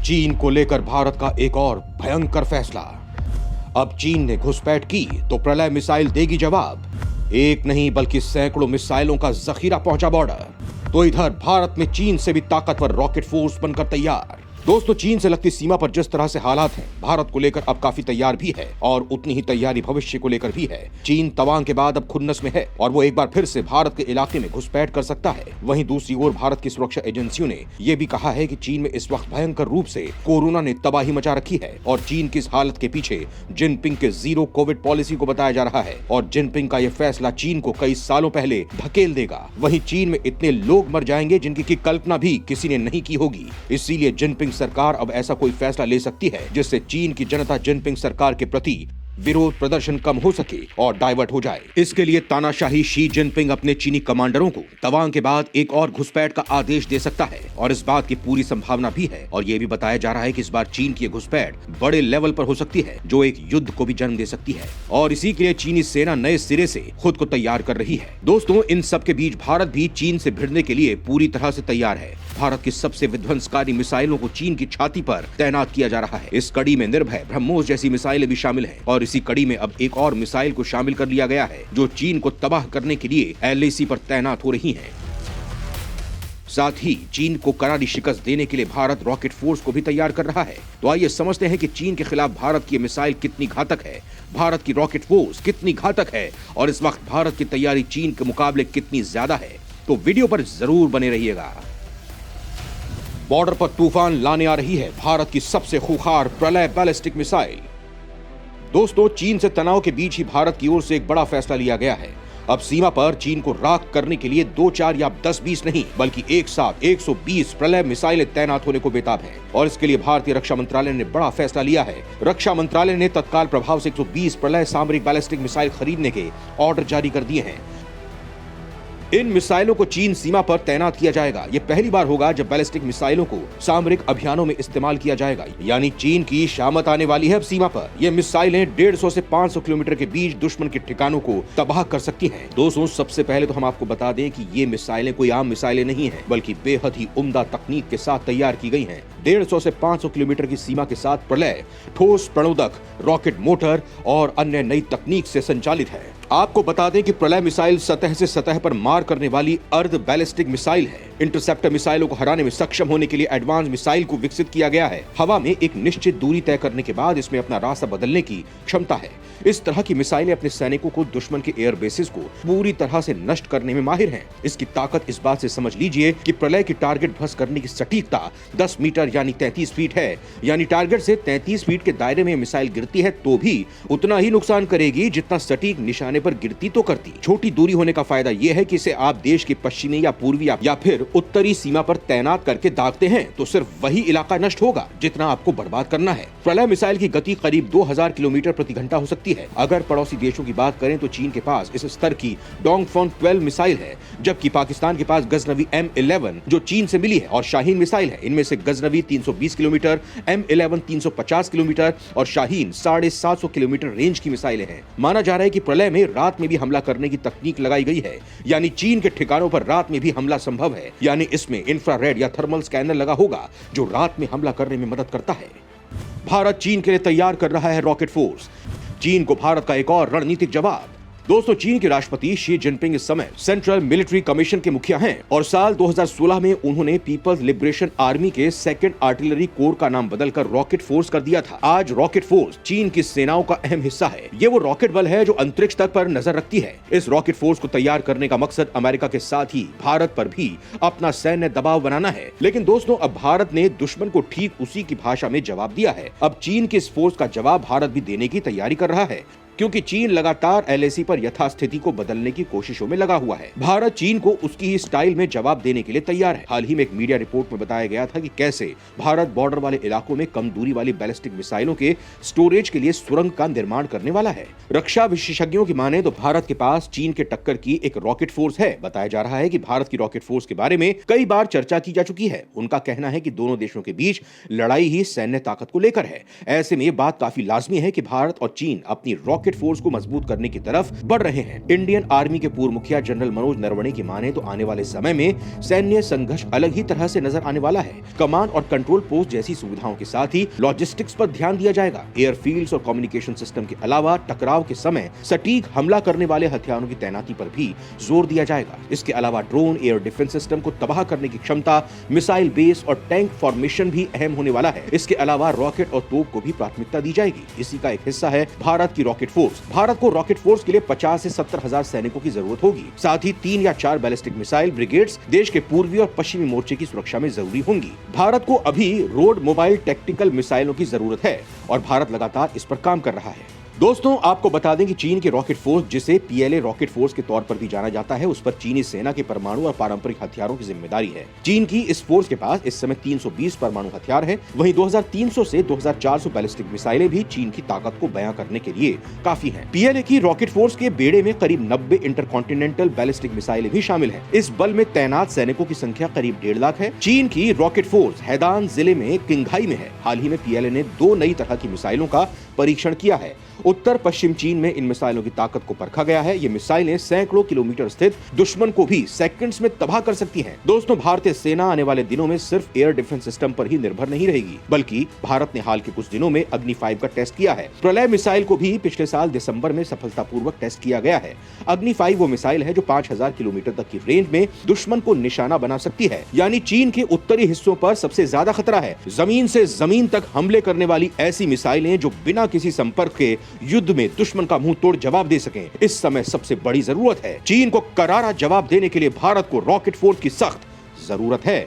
चीन को लेकर भारत का एक और भयंकर फैसला। अब चीन ने घुसपैठ की तो प्रलय मिसाइल देगी जवाब। एक नहीं बल्कि सैकड़ों मिसाइलों का जखीरा पहुंचा बॉर्डर। तो इधर भारत में चीन से भी ताकतवर रॉकेट फोर्स बनकर तैयार। दोस्तों, चीन से लगती सीमा पर जिस तरह से हालात हैं, भारत को लेकर अब काफी तैयार भी है और उतनी ही तैयारी भविष्य को लेकर भी है। चीन तवांग के बाद अब खुन्नस में है और वो एक बार फिर से भारत के इलाके में घुसपैठ कर सकता है। वहीं दूसरी ओर भारत की सुरक्षा एजेंसियों ने यह भी कहा है कि चीन में इस वक्त भयंकर रूप से कोरोना ने तबाही मचा रखी है और चीन की इस हालत के पीछे जिनपिंग के जीरो कोविड पॉलिसी को बताया जा रहा है और जिनपिंग का यह फैसला चीन को कई सालों पहले धकेल देगा। वहीं चीन में इतने लोग मर जाएंगे जिनकी कल्पना भी किसी ने नहीं की होगी। इसीलिए जिनपिंग सरकार अब ऐसा कोई फैसला ले सकती है जिससे चीन की जनता जिनपिंग सरकार के प्रति विरोध प्रदर्शन कम हो सके और डाइवर्ट हो जाए। इसके लिए तानाशाही शी जिनपिंग अपने चीनी कमांडरों को तवांग के बाद एक और घुसपैठ का आदेश दे सकता है और इस बात की पूरी संभावना भी है। और ये भी बताया जा रहा है कि इस बार चीन की घुसपैठ बड़े लेवल पर हो सकती है जो एक युद्ध को भी जन्म दे सकती है और इसी के लिए चीनी सेना नए सिरे से खुद को तैयार कर रही है। दोस्तों, इन सब के बीच भारत भी चीन से भिड़ने के लिए पूरी तरह से तैयार है। भारत की सबसे विध्वंसकारी मिसाइलों को चीन की छाती पर तैनात किया जा रहा है। इस कड़ी में निर्भय, ब्रह्मोस जैसी मिसाइलें भी शामिल हैं और इसी कड़ी में अब एक और मिसाइल को शामिल कर लिया गया है जो चीन को तबाह करने के लिए LAC पर तैनात हो रही हैं। साथ ही चीन को करारी शिकस्त देने के लिए भारत रॉकेट फोर्स को भी तैयार कर रहा है। तो आइए समझते हैं कि चीन के खिलाफ भारत की मिसाइल कितनी घातक है, भारत की रॉकेट फोर्स कितनी घातक है और इस वक्त भारत की तैयारी चीन के मुकाबले कितनी ज्यादा है। तो वीडियो पर जरूर बने रहिएगा। बॉर्डर पर तूफान लाने आ रही है भारत की सबसे खूंखार प्रलय बैलिस्टिक मिसाइल। दोस्तों, चीन से तनाव के बीच ही भारत की ओर से एक बड़ा फैसला लिया गया है। अब सीमा पर चीन को राख करने के लिए 2, 4 या 10-20 नहीं बल्कि एक साथ 120 प्रलय मिसाइलें तैनात होने को बेताब हैं और इसके लिए भारतीय रक्षा मंत्रालय ने बड़ा फैसला लिया है। रक्षा मंत्रालय ने तत्काल प्रभाव से 120 प्रलय सामरिक बैलिस्टिक मिसाइल खरीदने के ऑर्डर जारी कर दिए हैं। इन मिसाइलों को चीन सीमा पर तैनात किया जाएगा। ये पहली बार होगा जब बैलिस्टिक मिसाइलों को सामरिक अभियानों में इस्तेमाल किया जाएगा, यानी चीन की शामत आने वाली है अब सीमा पर। ये मिसाइलें 150 से 500 किलोमीटर के बीच दुश्मन के ठिकानों को तबाह कर सकती हैं। दोस्तों, सबसे पहले तो हम आपको बता दें कि ये मिसाइलें कोई आम मिसाइलें नहीं है बल्कि बेहद ही उम्दा तकनीक के साथ तैयार की गई हैं। 150 से 500 किलोमीटर की सीमा के साथ प्रलय ठोस प्रणोदक, रॉकेट मोटर और अन्य नई तकनीक से संचालित है। आपको बता दें कि प्रलय मिसाइल सतह से सतह पर मार करने वाली अर्ध बैलिस्टिक मिसाइल है। इंटरसेप्टर मिसाइलों को हराने में सक्षम होने के लिए एडवांस मिसाइल को विकसित किया गया है। हवा में एक निश्चित दूरी तय करने के बाद इसमें अपना रास्ता बदलने की क्षमता है। इस तरह की मिसाइलें अपने सैनिकों को दुश्मन के एयर बेसिस को पूरी तरह से नष्ट करने में माहिर हैं। इसकी ताकत इस बात से समझ लीजिए कि प्रलय की टारगेट ध्वस्त करने की सटीकता 10 मीटर यानी 33 फीट है। यानी टारगेट से 33 फीट के दायरे में मिसाइल गिरती है तो भी उतना ही नुकसान करेगी जितना सटीक निशाने पर गिरती तो करती। छोटी दूरी होने का फायदा यह है कि इसे आप देश की पश्चिमी या पूर्वी या फिर उत्तरी सीमा पर तैनात करके दागते हैं तो सिर्फ वही इलाका नष्ट होगा जितना आपको बर्बाद करना है। प्रलय मिसाइल की गति करीब 2000 किलोमीटर प्रति घंटा हो सकती है। अगर पड़ोसी देशों की बात करें तो चीन के पास इस स्तर की डोंगफोन 12 मिसाइल है, जबकि पाकिस्तान के पास गजनवी M11 जो चीन से मिली है और शाहीन मिसाइल है। इनमें से गजनवी 320 किलोमीटर, M11 350 किलोमीटर और शाहीन 750 किलोमीटर रेंज की मिसाइलें हैं। माना जा रहा है कि प्रलय में रात में भी हमला करने की तकनीक लगाई गई है, यानी चीन के ठिकानों पर रात में भी हमला संभव है। यानी इसमें इंफ्रारेड या थर्मल स्कैनर लगा होगा जो रात में हमला करने में मदद करता है। भारत चीन के लिए तैयार कर रहा है रॉकेट फोर्स। चीन को भारत का एक और रणनीतिक जवाब। दोस्तों, चीन के राष्ट्रपति शी जिनपिंग इस समय सेंट्रल मिलिट्री कमीशन के मुखिया हैं और साल 2016 में उन्होंने पीपल्स लिबरेशन आर्मी के 2nd आर्टिलरी कोर का नाम बदलकर रॉकेट फोर्स कर दिया था। आज रॉकेट फोर्स चीन की सेनाओं का अहम हिस्सा है। ये वो रॉकेट बल है जो अंतरिक्ष तक पर नजर रखती है। इस रॉकेट फोर्स को तैयार करने का मकसद अमेरिका के साथ ही भारत पर भी अपना सैन्य दबाव बनाना है। लेकिन दोस्तों, अब भारत ने दुश्मन को ठीक उसी की भाषा में जवाब दिया है। अब चीन के इस फोर्स का जवाब भारत भी देने की तैयारी कर रहा है क्योंकि चीन लगातार LAC पर यथास्थिति को बदलने की कोशिशों में लगा हुआ है। भारत चीन को उसकी ही स्टाइल में जवाब देने के लिए तैयार है। हाल ही में एक मीडिया रिपोर्ट में बताया गया था कि कैसे भारत बॉर्डर वाले इलाकों में कम दूरी वाली बैलिस्टिक मिसाइलों के स्टोरेज के लिए सुरंग का निर्माण करने वाला है। रक्षा विशेषज्ञों की माने तो भारत के पास चीन के टक्कर की एक रॉकेट फोर्स है। बताया जा रहा है कि भारत की रॉकेट फोर्स के बारे में कई बार चर्चा की जा चुकी है। उनका कहना है कि दोनों देशों के बीच लड़ाई ही सैन्य ताकत को लेकर है। ऐसे में ये बात काफी लाजमी है कि भारत और चीन अपनी रॉकेट रॉकेट फोर्स को मजबूत करने की तरफ बढ़ रहे हैं। इंडियन आर्मी के पूर्व मुखिया जनरल मनोज नरवणे की माने तो आने वाले समय में सैन्य संघर्ष अलग ही तरह से नजर आने वाला है। कमांड और कंट्रोल पोस्ट जैसी सुविधाओं के साथ ही लॉजिस्टिक्स पर ध्यान दिया जाएगा। एयरफील्ड्स और कम्युनिकेशन सिस्टम के अलावा टकराव के समय सटीक हमला करने वाले हथियारों की तैनाती पर भी जोर दिया जाएगा। इसके अलावा ड्रोन, एयर डिफेंस सिस्टम को तबाह करने की क्षमता, मिसाइल बेस और टैंक फॉर्मेशन भी अहम होने वाला है। इसके अलावा रॉकेट और तोप को भी प्राथमिकता दी जाएगी। इसी का एक हिस्सा है भारत की रॉकेट फोर्स। भारत को रॉकेट फोर्स के लिए 50 से 70 हजार सैनिकों की जरूरत होगी। साथ ही 3 या 4 बैलिस्टिक मिसाइल ब्रिगेड्स देश के पूर्वी और पश्चिमी मोर्चे की सुरक्षा में जरूरी होंगी। भारत को अभी रोड मोबाइल टैक्टिकल मिसाइलों की जरूरत है और भारत लगातार इस पर काम कर रहा है। दोस्तों, आपको बता दें कि चीन के रॉकेट फोर्स, जिसे पीएलए रॉकेट फोर्स के तौर पर भी जाना जाता है, उस पर चीनी सेना के परमाणु और पारंपरिक हथियारों की जिम्मेदारी है। चीन की इस फोर्स के पास इस समय 320 परमाणु हथियार हैं। वहीं 2300 से 2400 बैलिस्टिक मिसाइलें भी चीन की ताकत को बयां करने के लिए काफी हैं। पीएलए की रॉकेट फोर्स के बेड़े में करीब 90 इंटरकॉन्टिनेंटल बैलिस्टिक मिसाइलें भी शामिल हैं। इस बल में तैनात सैनिकों की संख्या करीब 1.5 लाख है। चीन की रॉकेट फोर्स हैदान जिले में किंघाई में है। हाल ही में पीएलए ने 2 नई तरह की मिसाइलों का परीक्षण किया है। उत्तर पश्चिम चीन में इन मिसाइलों की ताकत को परखा गया है। ये मिसाइलें सैकड़ों किलोमीटर स्थित दुश्मन को भी सेकंड्स में तबाह कर सकती हैं। दोस्तों, भारतीय सेना आने वाले दिनों में सिर्फ एयर डिफेंस सिस्टम पर ही निर्भर नहीं रहेगी, बल्कि भारत ने हाल के कुछ दिनों में अग्नि 5 का टेस्ट किया है। प्रलय मिसाइल को भी पिछले साल दिसंबर में सफलतापूर्वक टेस्ट किया गया है। अग्नि 5 वो मिसाइल है जो 5000 किलोमीटर तक की रेंज में दुश्मन को निशाना बना सकती है। यानी चीन के उत्तरी हिस्सों पर सबसे ज्यादा खतरा है। जमीन से जमीन तक हमले करने वाली ऐसी मिसाइलें जो बिना किसी संपर्क के युद्ध में दुश्मन का मुंह तोड़ जवाब दे सकें। इस समय सबसे बड़ी जरूरत है। चीन को करारा जवाब देने के लिए भारत को रॉकेट फोर्स की सख्त जरूरत है।